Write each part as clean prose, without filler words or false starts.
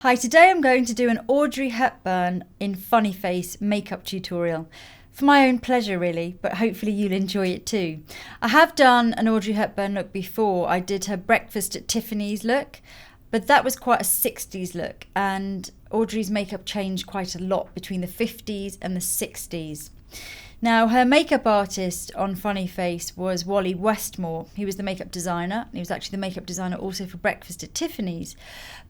Hi, today I'm going to do an Audrey Hepburn in funny face makeup tutorial. For my own pleasure really, but hopefully you'll enjoy it too. I have done an Audrey Hepburn look before. I did her breakfast at Tiffany's look, but that was quite a 60s look, and Audrey's makeup changed quite a lot between the 50s and the 60s. Now, her makeup artist on Funny Face was Wally Westmore. He was the makeup designer. He was actually the makeup designer also for Breakfast at Tiffany's.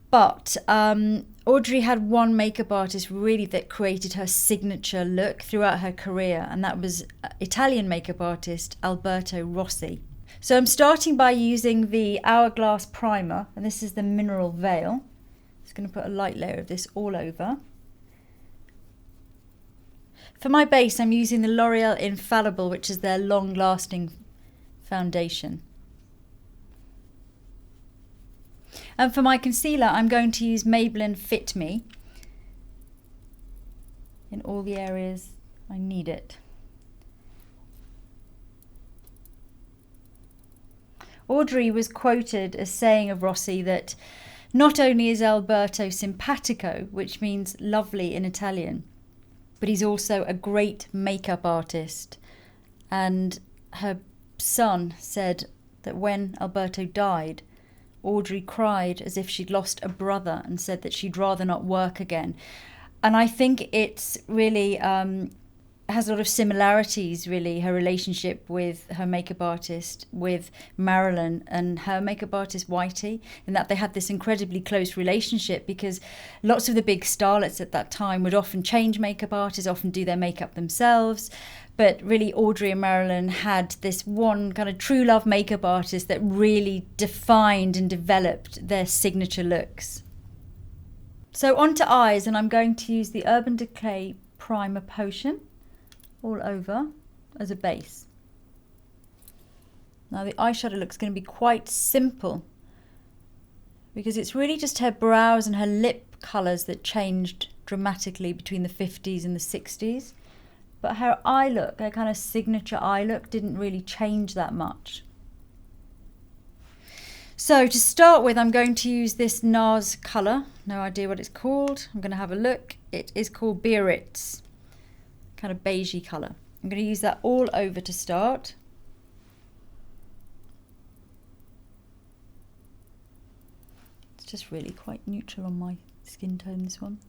But Audrey had one makeup artist really that created her signature look throughout her career, and that was Italian makeup artist Alberto Rossi. So I'm starting by using the Hourglass primer, and this is the Mineral Veil. Just going to put a light layer of this all over. For my base, I'm using the L'Oreal Infallible, which is their long-lasting foundation. And for my concealer, I'm going to use Maybelline Fit Me in all the areas I need it. Audrey was quoted as saying of Rossi that not only is Alberto simpatico, which means lovely in Italian, but he's also a great makeup artist. And her son said that when Alberto died, Audrey cried as if she'd lost a brother and said that she'd rather not work again. And I think it's really has a lot of similarities, really, her relationship with her makeup artist, with Marilyn, and her makeup artist Whitey, in that they had this incredibly close relationship, because lots of the big starlets at that time would often change makeup artists, often do their makeup themselves. But really, Audrey and Marilyn had this one kind of true love makeup artist that really defined and developed their signature looks. So on to eyes, and I'm going to use the Urban Decay Primer Potion all over as a base. Now the eyeshadow look's going to be quite simple, because it's really just her brows and her lip colours that changed dramatically between the 50s and the 60s. But her eye look, her kind of signature eye look, didn't really change that much. So to start with, I'm going to use this Nars colour. No idea what it's called. I'm going to have a look. It is called Biarritz. Kind of beigey colour. I'm going to use that all over to start. It's just really quite neutral on my skin tone, this one.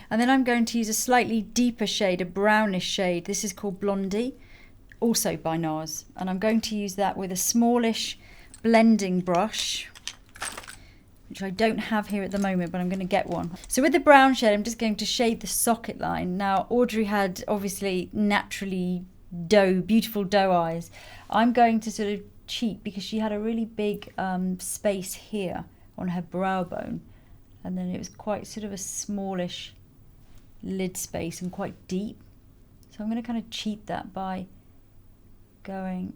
And then I'm going to use a slightly deeper shade, a brownish shade. This is called Blondie, also by Nars. And I'm going to use that with a smallish blending brush, which I don't have here at the moment, but I'm going to get one. So with the brown shade, I'm just going to shade the socket line. Now, Audrey had obviously naturally beautiful doe eyes. I'm going to sort of cheat, because she had a really big space here on her brow bone, and then it was quite sort of a smallish lid space and quite deep. So I'm going to kind of cheat that by going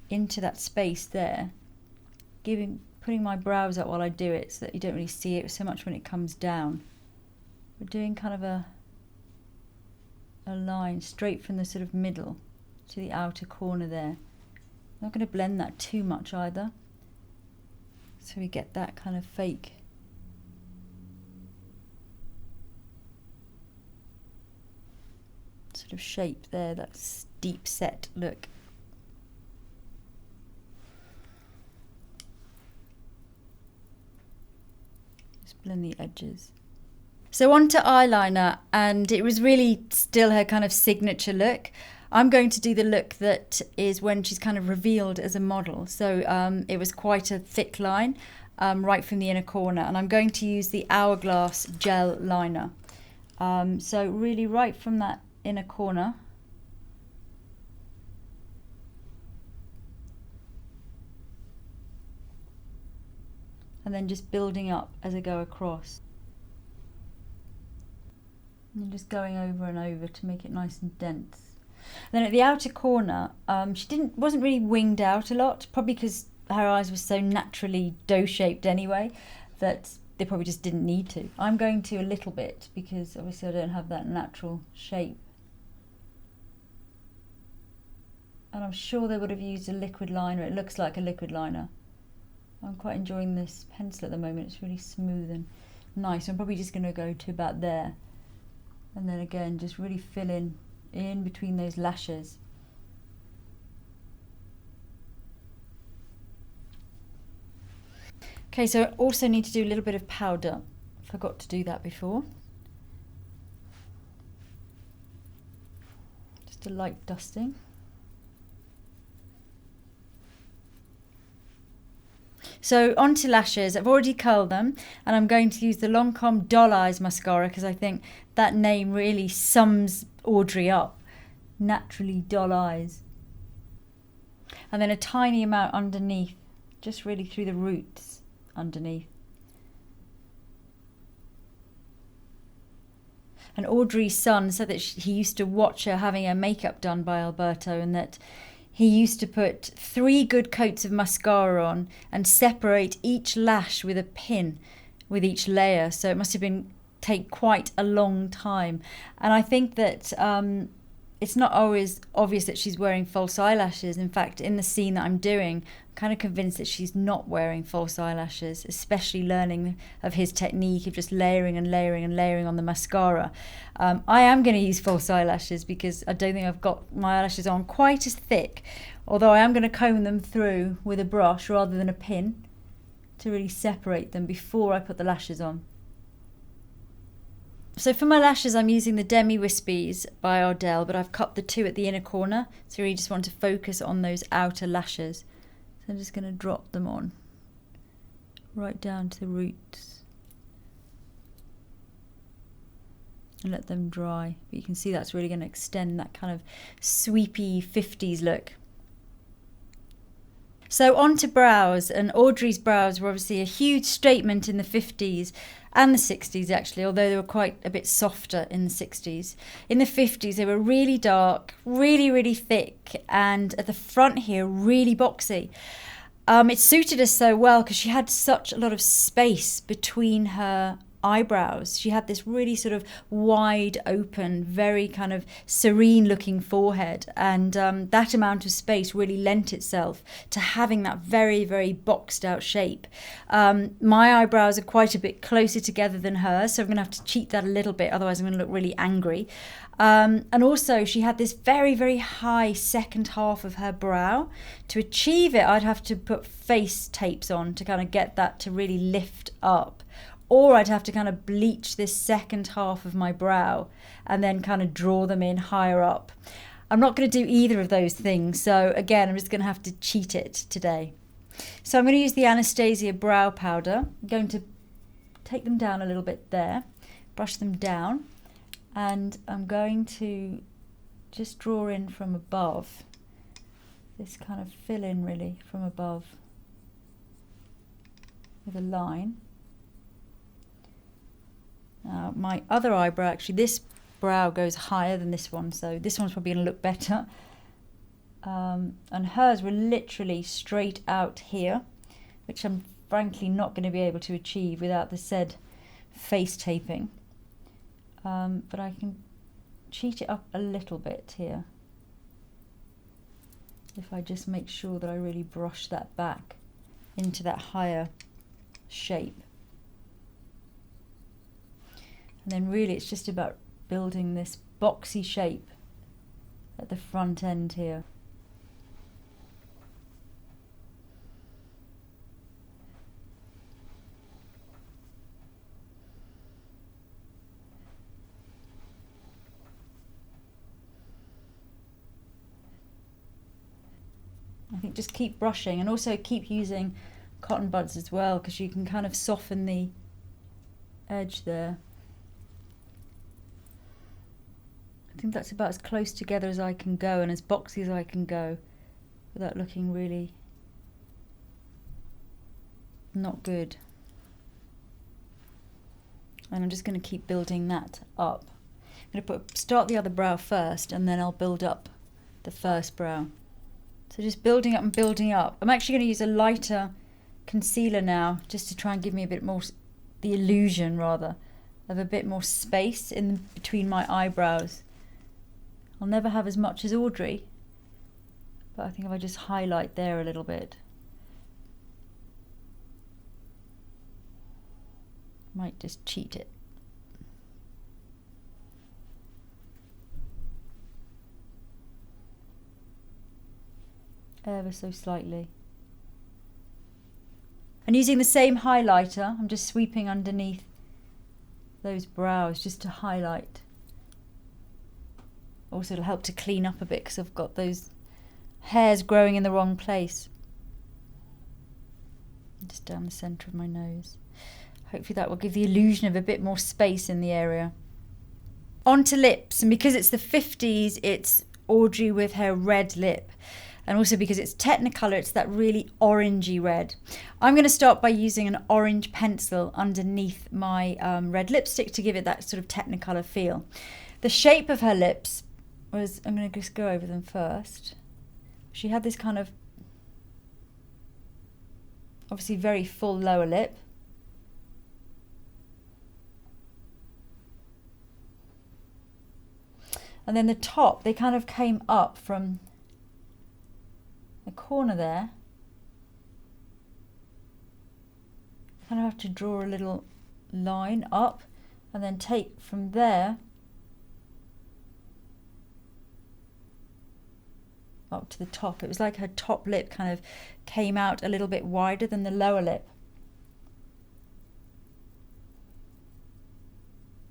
into that space there, putting my brows up while I do it, so that you don't really see it so much when it comes down. We're doing kind of a line straight from the sort of middle to the outer corner there. I'm not going to blend that too much either, so we get that kind of fake sort of shape there, that deep set look. Blend the edges. So on to eyeliner, and it was really still her kind of signature look. I'm going to do the look that is when she's kind of revealed as a model. So it was quite a thick line right from the inner corner, and I'm going to use the Hourglass gel liner. So really right from that inner corner, and then just building up as I go across. And just going over and over to make it nice and dense. And then at the outer corner, she wasn't really winged out a lot, probably because her eyes were so naturally doe-shaped anyway, that they probably just didn't need to. I'm going to a little bit, because obviously I don't have that natural shape. And I'm sure they would have used a liquid liner. It looks like a liquid liner. I'm quite enjoying this pencil at the moment. It's really smooth and nice. I'm probably just going to go to about there. And then again, just really fill in between those lashes. Okay, so I also need to do a little bit of powder. Forgot to do that before. Just a light dusting. So onto lashes. I've already curled them, and I'm going to use the Lancôme Doll Eyes mascara because I think that name really sums Audrey up. Naturally doll eyes. And then a tiny amount underneath, just really through the roots underneath. And Audrey's son said that he used to watch her having her makeup done by Alberto, and that he used to put 3 good coats of mascara on and separate each lash with a pin with each layer. So it must have take quite a long time. And I think that it's not always obvious that she's wearing false eyelashes. In fact, in the scene that I'm doing, I'm kind of convinced that she's not wearing false eyelashes, especially learning of his technique of just layering and layering and layering on the mascara. I am going to use false eyelashes because I don't think I've got my eyelashes on quite as thick, although I am going to comb them through with a brush rather than a pin to really separate them before I put the lashes on. So for my lashes, I'm using the Demi Wispies by Ardell, but I've cut the 2 at the inner corner, so I really just want to focus on those outer lashes. So I'm just going to drop them on, right down to the roots, and let them dry. But you can see that's really going to extend that kind of sweepy 50s look. So on to brows, and Audrey's brows were obviously a huge statement in the 50s and the 60s actually, although they were quite a bit softer in the 60s. In the 50s they were really dark, really, really thick, and at the front here really boxy. It suited her so well because she had such a lot of space between her eyebrows. She had this really sort of wide open, very kind of serene looking forehead, and that amount of space really lent itself to having that very, very boxed out shape. My eyebrows are quite a bit closer together than hers, so I'm going to have to cheat that a little bit, otherwise I'm going to look really angry. And also she had this very, very high second half of her brow. To achieve it, I'd have to put face tapes on to kind of get that to really lift up. Or I'd have to kind of bleach this second half of my brow and then kind of draw them in higher up. I'm not going to do either of those things. So again, I'm just going to have to cheat it today. So I'm going to use the Anastasia brow powder. I'm going to take them down a little bit there, brush them down, and I'm going to just draw in from above. This kind of fill in really from above with a line. My other eyebrow, actually this brow goes higher than this one, so this one's probably going to look better. And hers were literally straight out here, which I'm frankly not going to be able to achieve without the said face taping. But I can cheat it up a little bit here if I just make sure that I really brush that back into that higher shape. And then really it's just about building this boxy shape at the front end here. I think just keep brushing, and also keep using cotton buds as well, because you can kind of soften the edge there. I think that's about as close together as I can go and as boxy as I can go without looking really not good. And I'm just going to keep building that up. I'm going to start the other brow first, and then I'll build up the first brow. So just building up and building up. I'm actually going to use a lighter concealer now, just to try and give me a bit more, the illusion rather, of a bit more space in between my eyebrows. I'll never have as much as Audrey, But I think if I just highlight there a little bit, might just cheat it. Ever so slightly. And using the same highlighter, I'm just sweeping underneath those brows just to highlight. Also, it'll help to clean up a bit because I've got those hairs growing in the wrong place. Just down the centre of my nose. Hopefully that will give the illusion of a bit more space in the area. On to lips, and because it's the 50s, it's Audrey with her red lip. And also because it's Technicolor, it's that really orangey red. I'm going to start by using an orange pencil underneath my red lipstick to give it that sort of Technicolor feel. The shape of her lips was, I'm going to just go over them first. She had this kind of, obviously very full lower lip. And then the top, they kind of came up from the corner there. Kind of have to draw a little line up and then take from there up to the top. It was like her top lip kind of came out a little bit wider than the lower lip.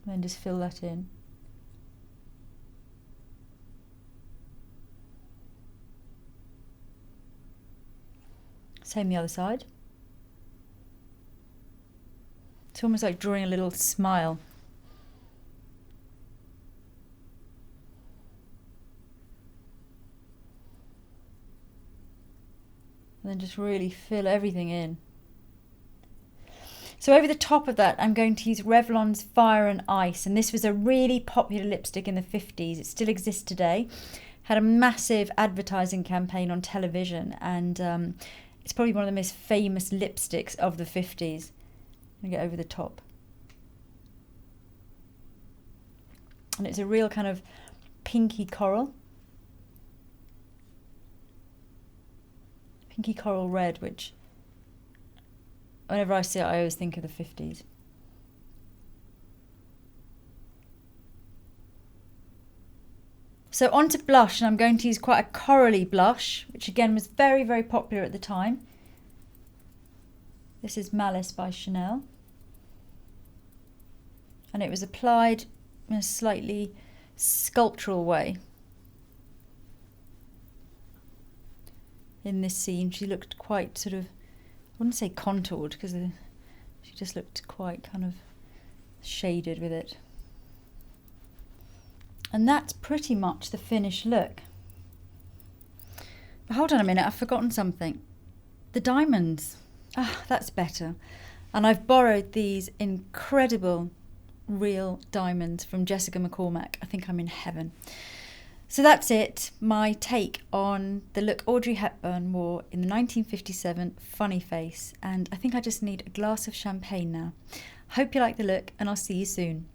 And then just fill that in. Same the other side. It's almost like drawing a little smile. And then just really fill everything in. So over the top of that, I'm going to use Revlon's Fire and Ice. And this was a really popular lipstick in the 50s. It still exists today. Had a massive advertising campaign on television, and it's probably one of the most famous lipsticks of the 50s. I'm going to get over the top. And it's a real kind of pinky coral. Pinky coral red, which whenever I see it, I always think of the 50s. So on to blush, and I'm going to use quite a corally blush, which again was very, very popular at the time. This is Malice by Chanel. And it was applied in a slightly sculptural way. In this scene, she looked quite sort of, I wouldn't say contoured, because she just looked quite kind of shaded with it. And that's pretty much the finished look. But hold on a minute, I've forgotten something. The diamonds. Ah, that's better. And I've borrowed these incredible real diamonds from Jessica McCormack. I think I'm in heaven. So that's it, my take on the look Audrey Hepburn wore in the 1957 Funny Face. And I think I just need a glass of champagne now. Hope you like the look, and I'll see you soon.